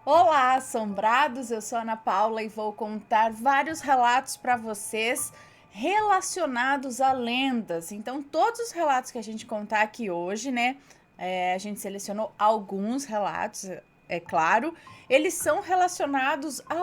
Olá, assombrados! Eu sou a Ana Paula e vou contar vários relatos para vocês relacionados a lendas. Então, todos os relatos que a gente contar aqui hoje, né? A gente selecionou alguns relatos, é claro. Eles são relacionados a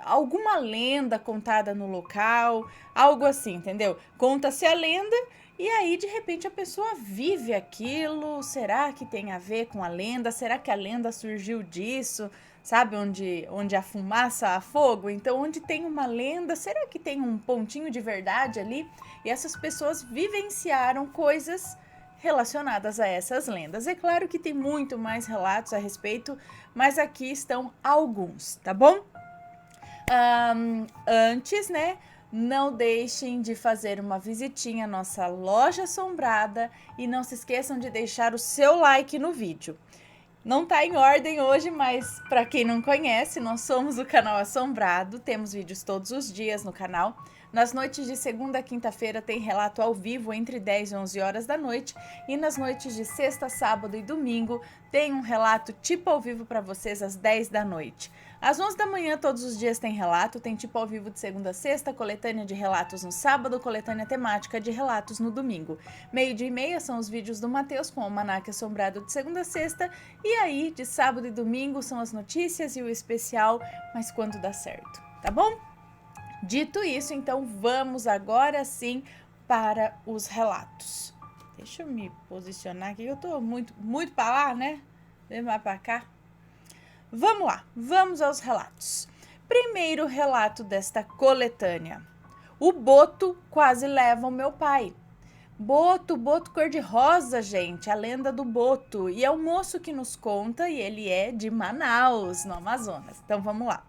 alguma lenda contada no local, algo assim, entendeu? Conta-se a lenda e aí, de repente, a pessoa vive aquilo. Será que tem a ver com a lenda? Será que a lenda surgiu disso? Sabe onde a fumaça há fogo? Então, onde tem uma lenda, será que tem um pontinho de verdade ali? E essas pessoas vivenciaram coisas relacionadas a essas lendas. É claro que tem muito mais relatos a respeito, mas aqui estão alguns, tá bom? Antes, né? Não deixem de fazer uma visitinha à nossa loja assombrada e não se esqueçam de deixar o seu like no vídeo. Não tá em ordem hoje, mas para quem não conhece, nós somos o canal Assombrado, temos vídeos todos os dias no canal. Nas noites de segunda a quinta-feira tem relato ao vivo entre 10 e 11 horas da noite e nas noites de sexta, sábado e domingo tem um relato tipo ao vivo para vocês às 10 da noite. Às 11 da manhã todos os dias tem relato, tem tipo ao vivo de segunda a sexta, coletânea de relatos no sábado, coletânea temática de relatos no domingo. Meio-dia e meia são os vídeos do Matheus com o Almanaque Assombrado de segunda a sexta e aí de sábado e domingo são as notícias e o especial, mas quando dá certo, tá bom? Dito isso, então vamos agora sim para os relatos. Deixa eu me posicionar aqui, eu tô muito para lá, né? Vem mais para cá. Vamos lá, vamos aos relatos. Primeiro relato desta coletânea. O boto quase leva o meu pai. Boto cor-de-rosa, gente, a lenda do boto. E é o moço que nos conta e ele é de Manaus, no Amazonas. Então vamos lá.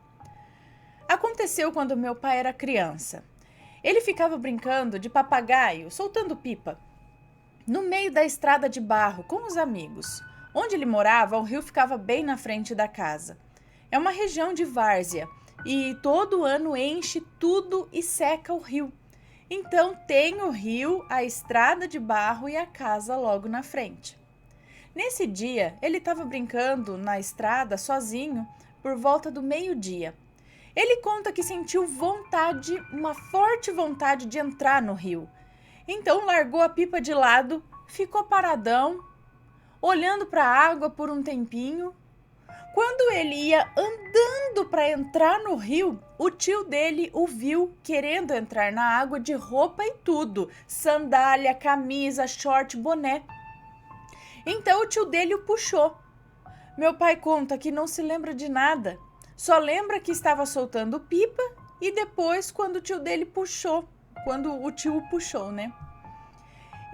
Aconteceu quando meu pai era criança. Ele ficava brincando de papagaio, soltando pipa, no meio da estrada de barro com os amigos. Onde ele morava, o rio ficava bem na frente da casa. É uma região de várzea e todo ano enche tudo e seca o rio. Então tem o rio, a estrada de barro e a casa logo na frente. Nesse dia, ele estava brincando na estrada sozinho por volta do meio-dia. Ele conta que sentiu uma forte vontade de entrar no rio. Então largou a pipa de lado, ficou paradão, olhando para a água por um tempinho. Quando ele ia andando para entrar no rio, o tio dele o viu querendo entrar na água de roupa e tudo, sandália, camisa, short, boné. Então o tio dele o puxou. Meu pai conta que não se lembra de nada, só lembra que estava soltando pipa e depois quando o tio o puxou, né?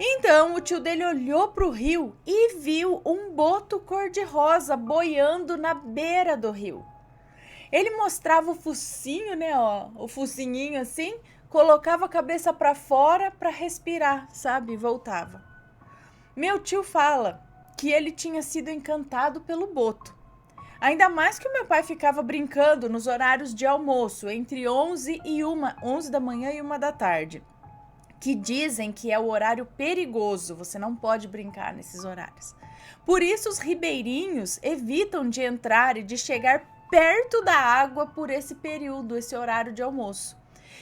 Então o tio dele olhou para o rio e viu um boto cor-de-rosa boiando na beira do rio. Ele mostrava o focinho, né, o focinhinho assim, colocava a cabeça para fora para respirar, sabe, e voltava. Meu tio fala que ele tinha sido encantado pelo boto. Ainda mais que o meu pai ficava brincando nos horários de almoço, entre 11 da manhã e 1 da tarde. Que dizem que é o horário perigoso, você não pode brincar nesses horários. Por isso os ribeirinhos evitam de entrar e de chegar perto da água por esse período, esse horário de almoço.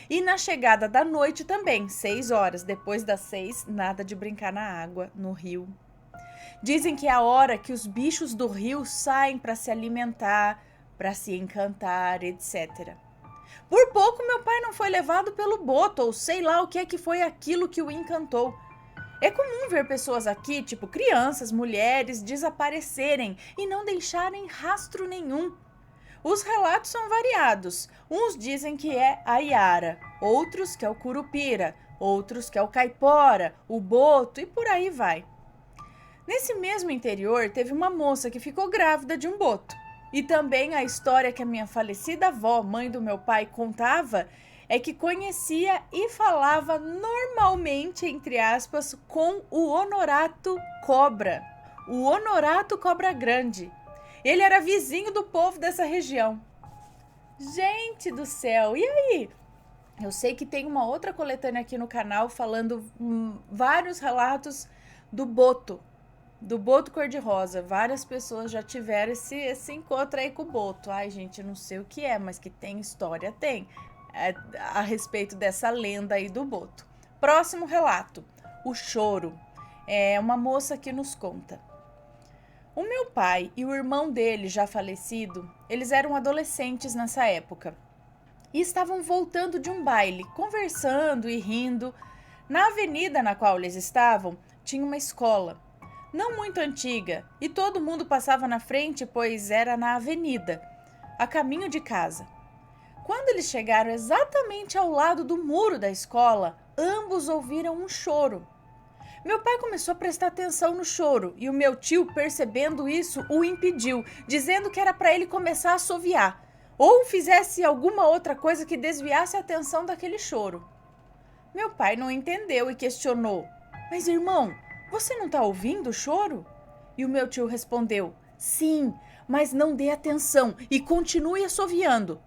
E na chegada da noite também, 6 horas, depois das 6, nada de brincar na água, no rio. Dizem que é a hora que os bichos do rio saem para se alimentar, para se encantar, etc. Por pouco meu pai não foi levado pelo boto, ou sei lá o que é que foi aquilo que o encantou. É comum ver pessoas aqui, tipo crianças, mulheres, desaparecerem e não deixarem rastro nenhum. Os relatos são variados. Uns dizem que é a Iara, outros que é o Curupira, outros que é o Caipora, o Boto e por aí vai. Nesse mesmo interior, teve uma moça que ficou grávida de um boto. E também a história que a minha falecida avó, mãe do meu pai, contava é que conhecia e falava normalmente, entre aspas, com o Honorato Cobra. O Honorato Cobra Grande. Ele era vizinho do povo dessa região. Gente do céu, e aí? Eu sei que tem uma outra coletânea aqui no canal falando vários relatos do boto. do boto cor-de-rosa. Várias pessoas já tiveram esse encontro aí com o boto. Ai, gente, eu não sei o que é, mas que tem história, tem. A respeito dessa lenda aí do boto. Próximo relato, o choro. É uma moça que nos conta. O meu pai e o irmão dele, já falecido, eles eram adolescentes nessa época. E estavam voltando de um baile, conversando e rindo. Na avenida na qual eles estavam, tinha uma escola. Não muito antiga, e todo mundo passava na frente, pois era na avenida, a caminho de casa. Quando eles chegaram exatamente ao lado do muro da escola, ambos ouviram um choro. Meu pai começou a prestar atenção no choro e o meu tio, percebendo isso, o impediu, dizendo que era para ele começar a assoviar ou fizesse alguma outra coisa que desviasse a atenção daquele choro. Meu pai não entendeu e questionou: "Mas irmão, você não está ouvindo o choro?" E o meu tio respondeu: "Sim, mas não dê atenção e continue assoviando."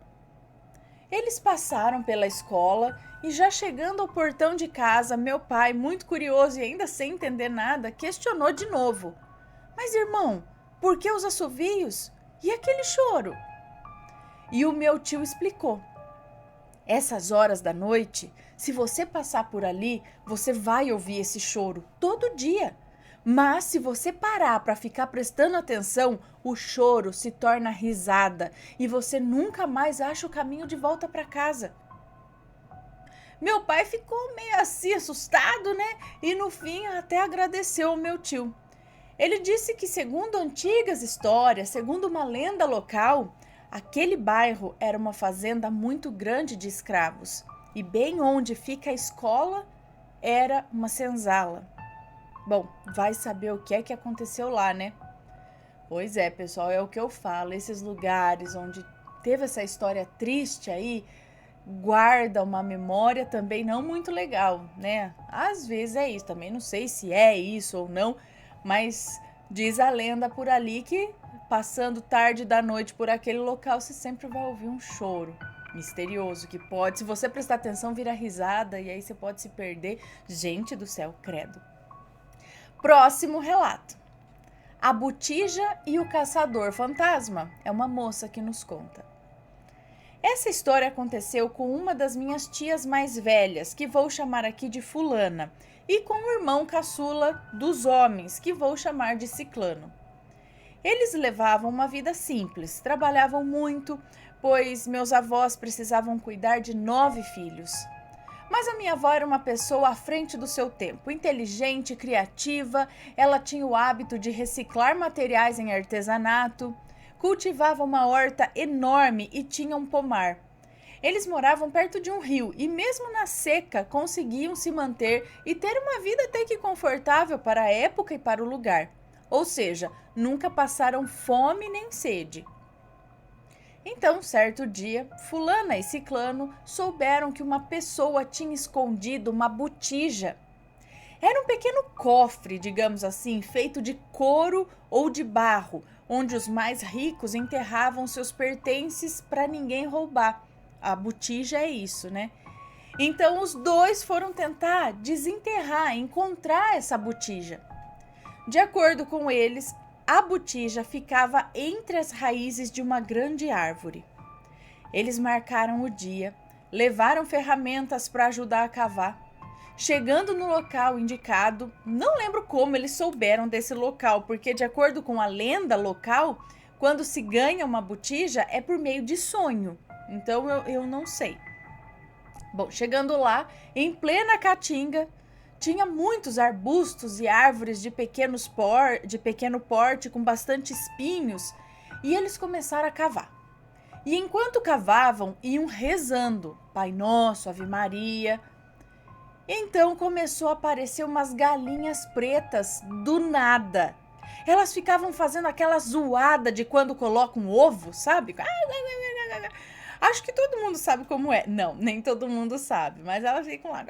Eles passaram pela escola e, já chegando ao portão de casa, meu pai, muito curioso e ainda sem entender nada, questionou de novo: "Mas irmão, por que os assovios? E aquele choro?" E o meu tio explicou: "Essas horas da noite, se você passar por ali, você vai ouvir esse choro todo dia. Mas se você parar para ficar prestando atenção, o choro se torna risada e você nunca mais acha o caminho de volta para casa." Meu pai ficou meio assim assustado, né? E no fim até agradeceu ao meu tio. Ele disse que, segundo antigas histórias, segundo uma lenda local, aquele bairro era uma fazenda muito grande de escravos e bem onde fica a escola era uma senzala. Bom, vai saber o que é que aconteceu lá, né? Pois é, pessoal, é o que eu falo. Esses lugares onde teve essa história triste aí, guarda uma memória também não muito legal, né? Às vezes é isso, também não sei se é isso ou não, mas diz a lenda por ali que passando tarde da noite por aquele local, você sempre vai ouvir um choro misterioso que pode, se você prestar atenção, vira risada e aí você pode se perder. Gente do céu, credo. Próximo relato. A Botija e o Caçador Fantasma. É uma moça que nos conta. Essa história aconteceu com uma das minhas tias mais velhas, que vou chamar aqui de Fulana, e com o irmão caçula dos homens, que vou chamar de Ciclano. Eles levavam uma vida simples, trabalhavam muito, pois meus avós precisavam cuidar de 9 filhos. Mas a minha avó era uma pessoa à frente do seu tempo, inteligente, criativa, ela tinha o hábito de reciclar materiais em artesanato, cultivava uma horta enorme e tinha um pomar. Eles moravam perto de um rio e mesmo na seca conseguiam se manter e ter uma vida até que confortável para a época e para o lugar. Ou seja, nunca passaram fome nem sede. Então, certo dia, Fulana e Ciclano souberam que uma pessoa tinha escondido uma botija. Era um pequeno cofre, digamos assim, feito de couro ou de barro, onde os mais ricos enterravam seus pertences para ninguém roubar. A botija é isso, né? Então, os dois foram tentar desenterrar, encontrar essa botija. De acordo com eles, a botija ficava entre as raízes de uma grande árvore. Eles marcaram o dia, levaram ferramentas para ajudar a cavar. Chegando no local indicado, não lembro como eles souberam desse local, porque de acordo com a lenda local, quando se ganha uma botija é por meio de sonho. Então eu não sei. Bom, chegando lá, em plena caatinga, tinha muitos arbustos e árvores de pequeno porte com bastante espinhos e eles começaram a cavar. E enquanto cavavam, iam rezando, Pai Nosso, Ave Maria. Então começou a aparecer umas galinhas pretas do nada. Elas ficavam fazendo aquela zoada de quando colocam um ovo, sabe? Acho que todo mundo sabe como é. Não, nem todo mundo sabe, mas elas ficam lá.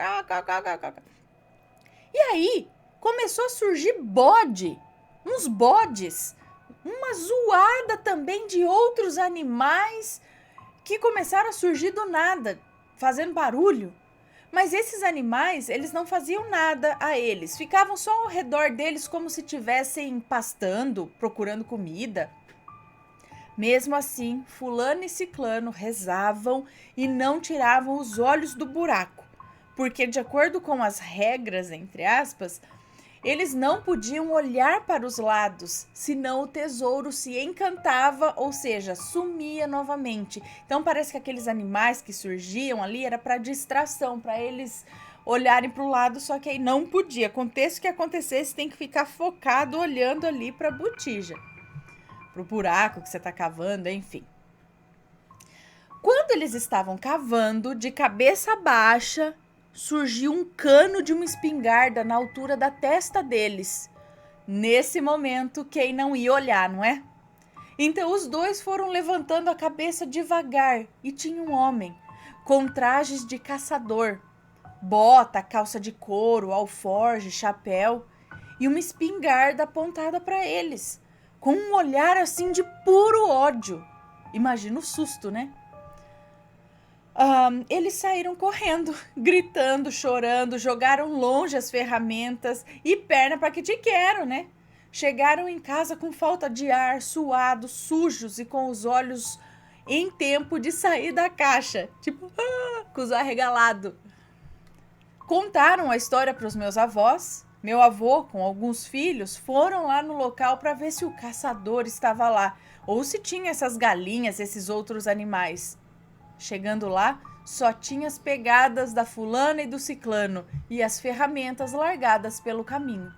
E aí, começou a surgir bode, uns bodes, uma zoada também de outros animais que começaram a surgir do nada, fazendo barulho. Mas esses animais, eles não faziam nada a eles, ficavam só ao redor deles como se estivessem pastando, procurando comida. Mesmo assim, fulano e ciclano rezavam e não tiravam os olhos do buraco, porque de acordo com as regras, entre aspas, eles não podiam olhar para os lados, senão o tesouro se encantava, ou seja, sumia novamente. Então parece que aqueles animais que surgiam ali era para distração, para eles olharem para o lado, só que aí não podia. Aconteça o que acontecesse, tem que ficar focado olhando ali para a botija, para o buraco que você está cavando, enfim. Quando eles estavam cavando, de cabeça baixa, surgiu um cano de uma espingarda na altura da testa deles. Nesse momento, quem não ia olhar, não é? Então os dois foram levantando a cabeça devagar e tinha um homem com trajes de caçador, bota, calça de couro, alforje, chapéu e uma espingarda apontada para eles, com um olhar assim de puro ódio. Imagina o susto, né? Eles saíram correndo, gritando, chorando, jogaram longe as ferramentas e perna para que te quero, né? Chegaram em casa com falta de ar, suados, sujos e com os olhos em tempo de sair da caixa, tipo, com os arregalados. Contaram a história para os meus avós. Meu avô, com alguns filhos, foram lá no local para ver se o caçador estava lá ou se tinha essas galinhas, esses outros animais. Chegando lá, só tinha as pegadas da fulana e do ciclano e as ferramentas largadas pelo caminho.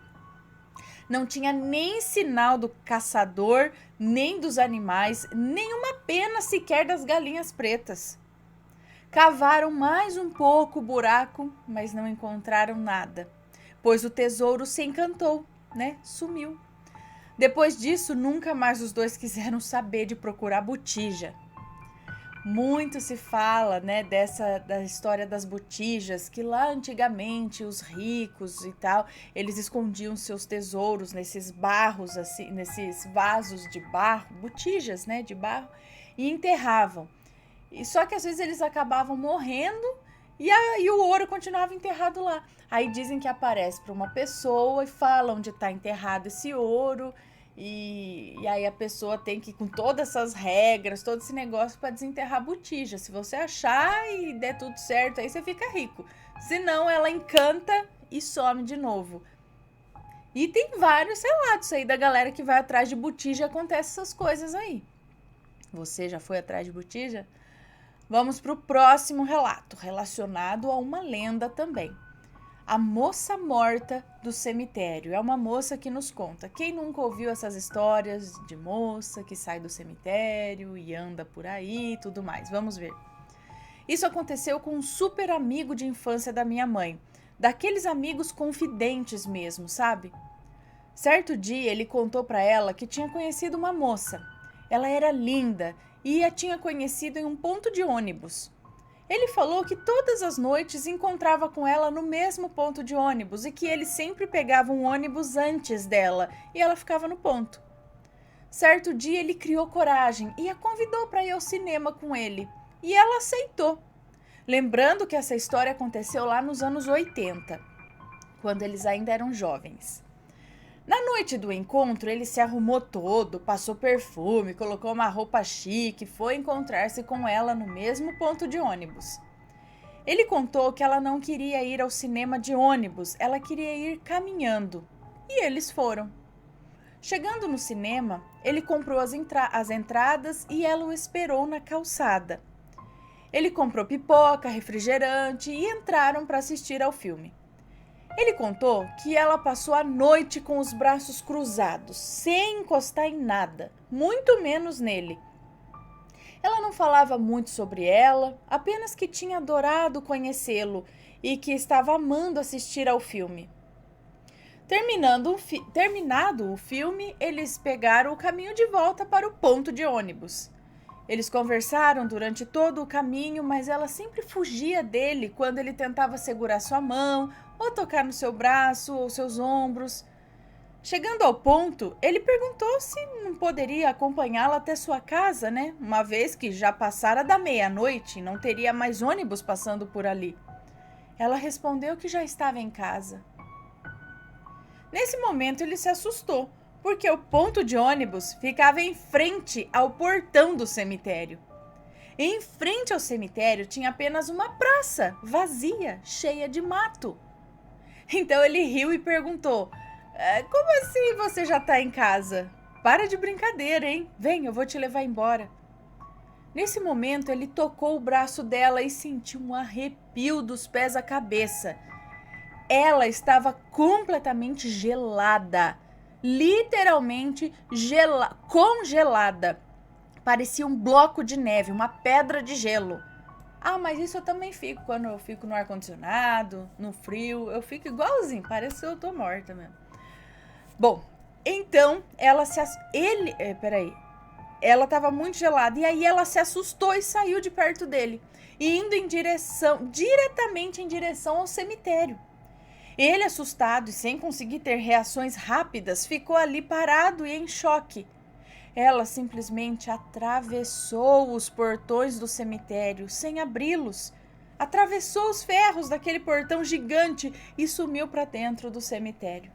Não tinha nem sinal do caçador, nem dos animais, nem uma pena sequer das galinhas pretas. Cavaram mais um pouco o buraco, mas não encontraram nada, pois o tesouro se encantou, né? Sumiu. Depois disso, nunca mais os dois quiseram saber de procurar botija. Muito se fala, né, da história das botijas, que lá antigamente os ricos e tal, eles escondiam seus tesouros nesses barros, assim, nesses vasos de barro, botijas, né, de barro, e enterravam. E só que às vezes eles acabavam morrendo e o ouro continuava enterrado lá. Aí dizem que aparece para uma pessoa e fala onde está enterrado esse ouro. E aí a pessoa tem que ir com todas essas regras, todo esse negócio para desenterrar a botija. Se você achar e der tudo certo, aí você fica rico. Senão ela encanta e some de novo. E tem vários relatos aí da galera que vai atrás de botija e acontece essas coisas aí. Você já foi atrás de botija? Vamos para o próximo relato, relacionado a uma lenda também. A moça morta do cemitério. É uma moça que nos conta. Quem nunca ouviu essas histórias de moça que sai do cemitério e anda por aí e tudo mais? Vamos ver. Isso aconteceu com um super amigo de infância da minha mãe. Daqueles amigos confidentes mesmo, sabe? Certo dia ele contou para ela que tinha conhecido uma moça. Ela era linda e a tinha conhecido em um ponto de ônibus. Ele falou que todas as noites encontrava com ela no mesmo ponto de ônibus e que ele sempre pegava um ônibus antes dela e ela ficava no ponto. Certo dia ele criou coragem e a convidou para ir ao cinema com ele e ela aceitou. Lembrando que essa história aconteceu lá nos anos 80, quando eles ainda eram jovens. Na noite do encontro, ele se arrumou todo, passou perfume, colocou uma roupa chique e foi encontrar-se com ela no mesmo ponto de ônibus. Ele contou que ela não queria ir ao cinema de ônibus, ela queria ir caminhando. E eles foram. Chegando no cinema, ele comprou as entradas e ela o esperou na calçada. Ele comprou pipoca, refrigerante e entraram para assistir ao filme. Ele contou que ela passou a noite com os braços cruzados, sem encostar em nada, muito menos nele. Ela não falava muito sobre ela, apenas que tinha adorado conhecê-lo e que estava amando assistir ao filme. Terminado o filme, eles pegaram o caminho de volta para o ponto de ônibus. Eles conversaram durante todo o caminho, mas ela sempre fugia dele quando ele tentava segurar sua mão, ou tocar no seu braço ou seus ombros. Chegando ao ponto, ele perguntou se não poderia acompanhá-la até sua casa, né? Uma vez que já passara da meia-noite e não teria mais ônibus passando por ali. Ela respondeu que já estava em casa. Nesse momento ele se assustou, porque o ponto de ônibus ficava em frente ao portão do cemitério. E em frente ao cemitério tinha apenas uma praça vazia, cheia de mato. Então ele riu e perguntou: como assim você já está em casa? Para de brincadeira, hein? Vem, eu vou te levar embora. Nesse momento ele tocou o braço dela e sentiu um arrepio dos pés à cabeça. Ela estava completamente gelada, literalmente congelada. Parecia um bloco de neve, uma pedra de gelo. Ah, mas isso eu também fico quando eu fico no ar-condicionado, no frio. Eu fico igualzinho, parece que eu tô morta mesmo. Bom, então ela ela estava muito gelada e aí ela se assustou e saiu de perto dele, indo diretamente em direção ao cemitério. Ele, assustado e sem conseguir ter reações rápidas, ficou ali parado e em choque. Ela simplesmente atravessou os portões do cemitério sem abri-los. Atravessou os ferros daquele portão gigante e sumiu para dentro do cemitério.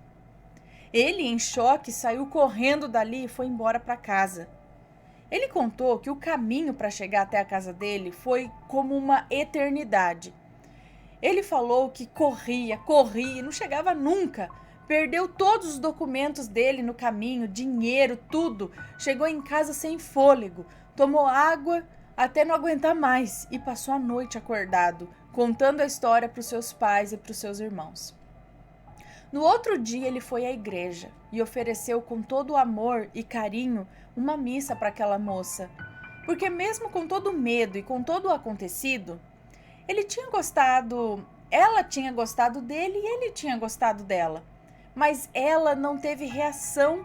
Ele, em choque, saiu correndo dali e foi embora para casa. Ele contou que o caminho para chegar até a casa dele foi como uma eternidade. Ele falou que corria e não chegava nunca. Perdeu todos os documentos dele no caminho, dinheiro, tudo. Chegou em casa sem fôlego, tomou água até não aguentar mais e passou a noite acordado, contando a história para os seus pais e para os seus irmãos. No outro dia ele foi à igreja e ofereceu com todo o amor e carinho uma missa para aquela moça, porque mesmo com todo o medo e com todo o acontecido, ela tinha gostado dele e ele tinha gostado dela, mas ela não teve reação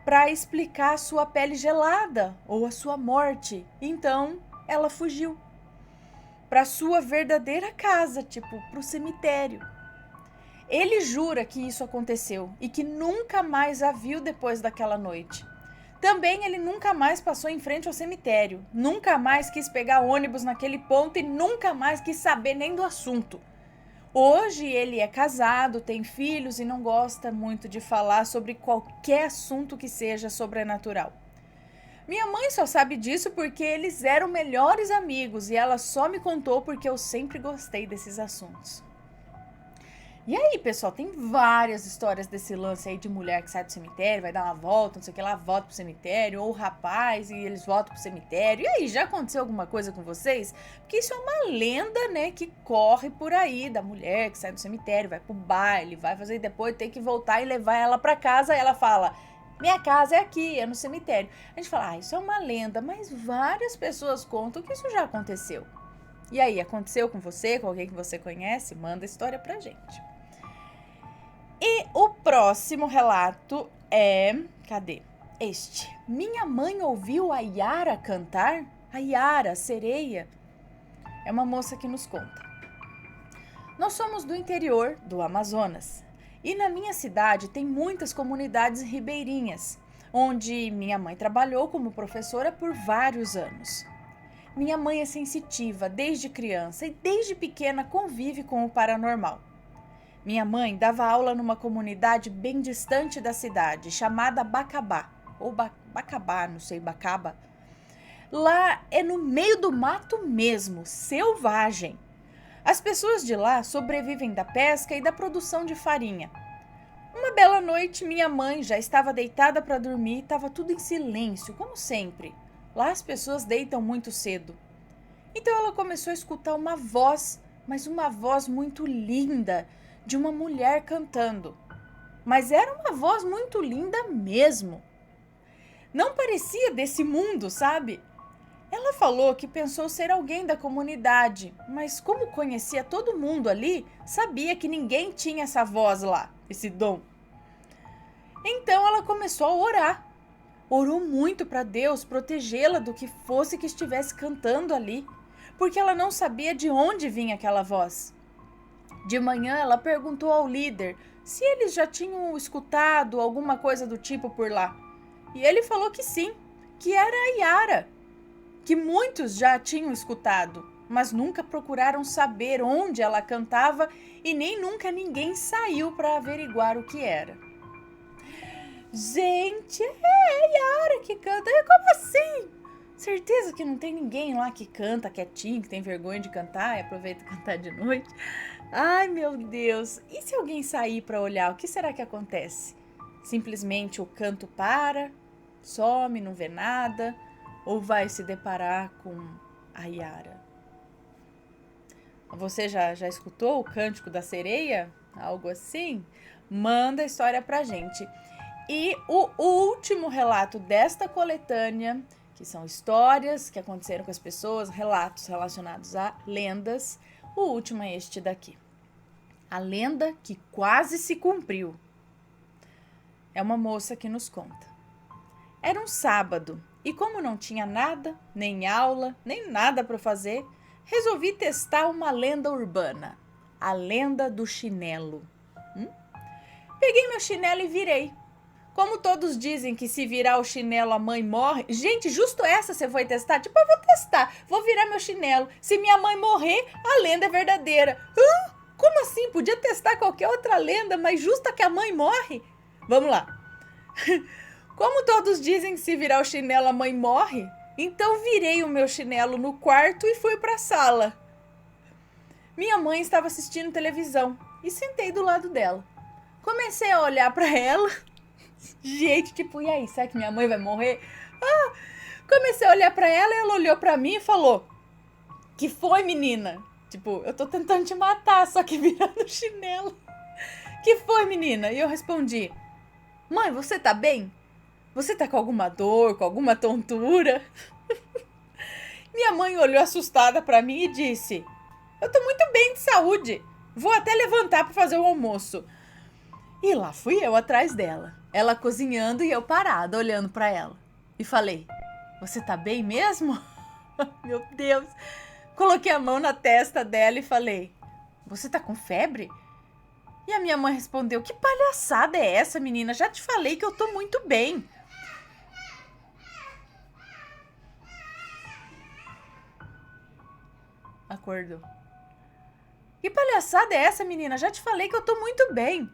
para explicar a sua pele gelada ou a sua morte, então ela fugiu para sua verdadeira casa, para o cemitério. Ele jura que isso aconteceu e que nunca mais a viu depois daquela noite. Também ele nunca mais passou em frente ao cemitério, nunca mais quis pegar ônibus naquele ponto e nunca mais quis saber nem do assunto. Hoje ele é casado, tem filhos e não gosta muito de falar sobre qualquer assunto que seja sobrenatural. Minha mãe só sabe disso porque eles eram melhores amigos e ela só me contou porque eu sempre gostei desses assuntos. E aí, pessoal, tem várias histórias desse lance aí de mulher que sai do cemitério, vai dar uma volta, não sei o que lá, volta pro cemitério, ou o rapaz e eles voltam pro cemitério. E aí, já aconteceu alguma coisa com vocês? Porque isso é uma lenda, né, que corre por aí, da mulher que sai do cemitério, vai pro baile, vai fazer e depois tem que voltar e levar ela pra casa. Aí ela fala: minha casa é aqui, é no cemitério. A gente fala: isso é uma lenda, mas várias pessoas contam que isso já aconteceu. E aí, aconteceu com você, com alguém que você conhece? Manda a história pra gente. E o próximo relato é... Cadê? Este. Minha mãe ouviu a Yara cantar? A Yara, sereia. É uma moça que nos conta. Nós somos do interior do Amazonas. E na minha cidade tem muitas comunidades ribeirinhas, onde minha mãe trabalhou como professora por vários anos. Minha mãe é sensitiva desde criança e desde pequena convive com o paranormal. Minha mãe dava aula numa comunidade bem distante da cidade, chamada Bacabá, ou Bacabá, não sei, Bacaba. Lá é no meio do mato mesmo, selvagem. As pessoas de lá sobrevivem da pesca e da produção de farinha. Uma bela noite, minha mãe já estava deitada para dormir e estava tudo em silêncio, como sempre. Lá as pessoas deitam muito cedo. Então ela começou a escutar uma voz, mas uma voz muito linda, de uma mulher cantando. Mas era uma voz muito linda mesmo. Não parecia desse mundo, sabe? Ela falou que pensou ser alguém da comunidade, mas como conhecia todo mundo ali, sabia que ninguém tinha essa voz lá, esse dom. Então ela começou a orar. Orou muito para Deus protegê-la do que fosse que estivesse cantando ali, porque ela não sabia de onde vinha aquela voz. De manhã ela perguntou ao líder se eles já tinham escutado alguma coisa do tipo por lá. E ele falou que sim, que era a Yara, que muitos já tinham escutado. mas nunca procuraram saber onde ela cantava e nem nunca ninguém saiu para averiguar o que era. Gente, é Yara que canta. Como assim? Certeza que não tem ninguém lá que canta quietinho, que tem vergonha de cantar e aproveita cantar de noite? Ai, meu Deus. E se alguém sair para olhar, o que será que acontece? Simplesmente o canto para, some, não vê nada, ou vai se deparar com a Yara? Você já escutou o Cântico da Sereia? Algo assim? Manda a história pra gente. E o último relato desta coletânea, que são histórias que aconteceram com as pessoas, relatos relacionados a lendas, o último é este daqui. A lenda que quase se cumpriu. É uma moça que nos conta. Era um sábado e como não tinha nada, nem aula, nem nada para fazer, resolvi testar uma lenda urbana. A lenda do chinelo. Peguei meu chinelo e virei. Como todos dizem que se virar o chinelo a mãe morre... Gente, justo essa você foi testar? Tipo, eu vou testar, vou virar meu chinelo. Se minha mãe morrer, a lenda é verdadeira. Como assim? Podia testar qualquer outra lenda, mas justa que a mãe morre? Vamos lá. Como todos dizem que se virar o chinelo a mãe morre, então virei o meu chinelo no quarto e fui para a sala. Minha mãe estava assistindo televisão e sentei do lado dela. Comecei a olhar para ela... Gente, tipo, e aí, será que minha mãe vai morrer? Comecei a olhar pra ela e ela olhou pra mim e falou: que foi, menina? Tipo, eu tô tentando te matar, só que virando o chinelo. Que foi, menina? E eu respondi: mãe, você tá bem? Você tá com alguma dor, com alguma tontura? Minha mãe olhou assustada pra mim e disse: eu tô muito bem de saúde. Vou até levantar pra fazer o almoço. E lá fui eu atrás dela. Ela cozinhando e eu parada, olhando pra ela. E falei: você tá bem mesmo? Meu Deus. Coloquei a mão na testa dela e falei: você tá com febre? E a minha mãe respondeu: que palhaçada é essa, menina? Já te falei que eu tô muito bem. Acordou. Que palhaçada é essa, menina? Já te falei que eu tô muito bem.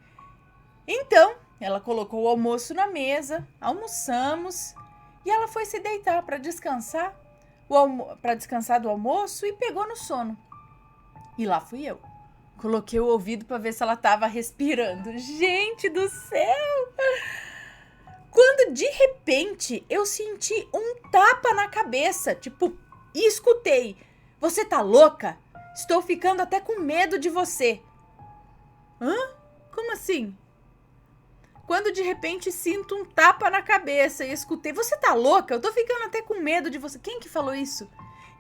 Então, ela colocou o almoço na mesa, almoçamos e ela foi se deitar para descansar, do almoço e pegou no sono. E lá fui eu. Coloquei o ouvido para ver se ela estava respirando. Gente do céu! Quando de repente eu senti um tapa na cabeça, tipo, e escutei: você tá louca? Estou ficando até com medo de você. Como assim? Quando de repente sinto um tapa na cabeça e escutei: você tá louca? Eu tô ficando até com medo de você. Quem que falou isso?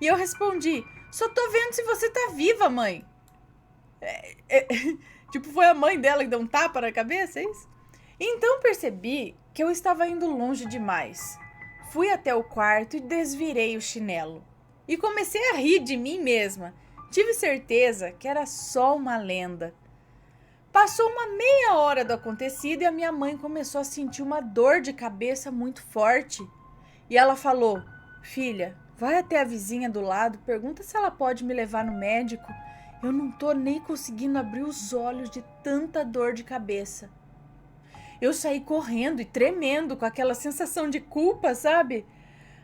E eu respondi: só tô vendo se você tá viva, mãe. Tipo, foi a mãe dela que deu um tapa na cabeça, é isso? Então percebi que eu estava indo longe demais. Fui até o quarto e desvirei o chinelo. E comecei a rir de mim mesma. Tive certeza que era só uma lenda. Passou uma meia hora do acontecido e a minha mãe começou a sentir uma dor de cabeça muito forte. E ela falou: filha, vai até a vizinha do lado, pergunta se ela pode me levar no médico. Eu não tô nem conseguindo abrir os olhos de tanta dor de cabeça. Eu saí correndo e tremendo com aquela sensação de culpa, sabe?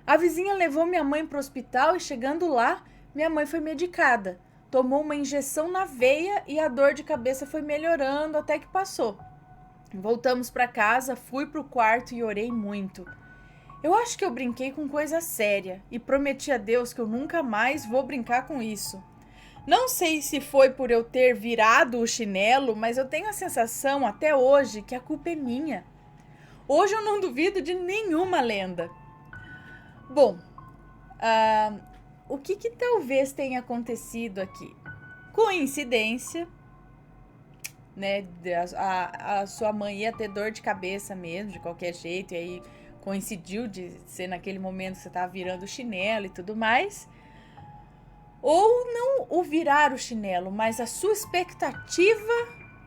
A vizinha levou minha mãe para o hospital e chegando lá, minha mãe foi medicada. Tomou uma injeção na veia e a dor de cabeça foi melhorando até que passou. Voltamos para casa, fui pro quarto e orei muito. Eu acho que eu brinquei com coisa séria e prometi a Deus que eu nunca mais vou brincar com isso. Não sei se foi por eu ter virado o chinelo, mas eu tenho a sensação até hoje que a culpa é minha. Hoje eu não duvido de nenhuma lenda. Bom, o que talvez tenha acontecido aqui? Coincidência, né? A sua mãe ia ter dor de cabeça mesmo, de qualquer jeito, e aí coincidiu de ser naquele momento que você estava virando o chinelo e tudo mais. Ou não o virar o chinelo, mas a sua expectativa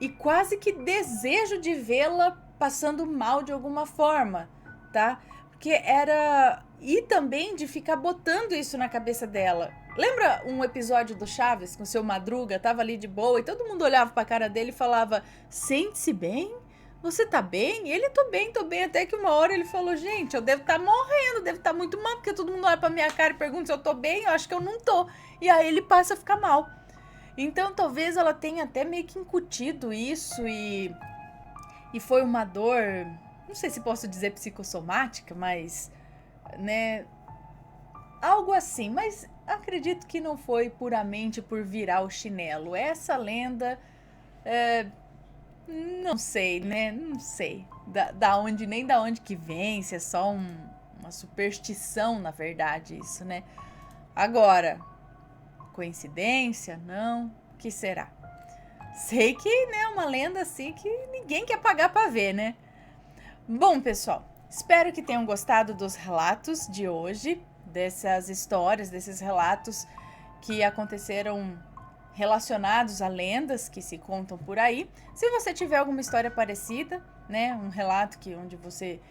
e quase que desejo de vê-la passando mal de alguma forma, tá? Porque era E também de ficar botando isso na cabeça dela. Lembra um episódio do Chaves com o seu Madruga? Tava ali de boa e todo mundo olhava pra cara dele e falava: sente-se bem? Você tá bem? E ele, tô bem. Até que uma hora ele falou: gente, eu devo estar morrendo, devo estar muito mal, porque todo mundo olha pra minha cara e pergunta se eu tô bem, eu acho que eu não tô. E aí ele passa a ficar mal. Então talvez ela tenha até meio que incutido isso e foi uma dor, não sei se posso dizer psicossomática, mas, né, algo assim. Mas acredito que não foi puramente por virar o chinelo. Essa lenda, não sei, né, não sei nem da onde que vem, se é só uma superstição, na verdade, isso, né. Agora, coincidência? Não. O que será? Sei que, né, uma lenda assim que ninguém quer pagar pra ver, né? Bom, pessoal, espero que tenham gostado dos relatos de hoje, dessas histórias, desses relatos que aconteceram relacionados a lendas que se contam por aí. Se você tiver alguma história parecida, né, um relato onde você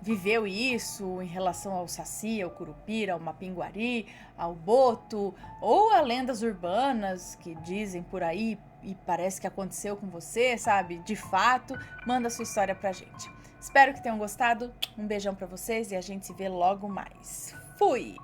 viveu isso em relação ao Saci, ao Curupira, ao Mapinguari, ao Boto, ou a lendas urbanas que dizem por aí e parece que aconteceu com você, sabe? De fato, manda sua história pra gente. Espero que tenham gostado. Um beijão pra vocês e a gente se vê logo mais. Fui!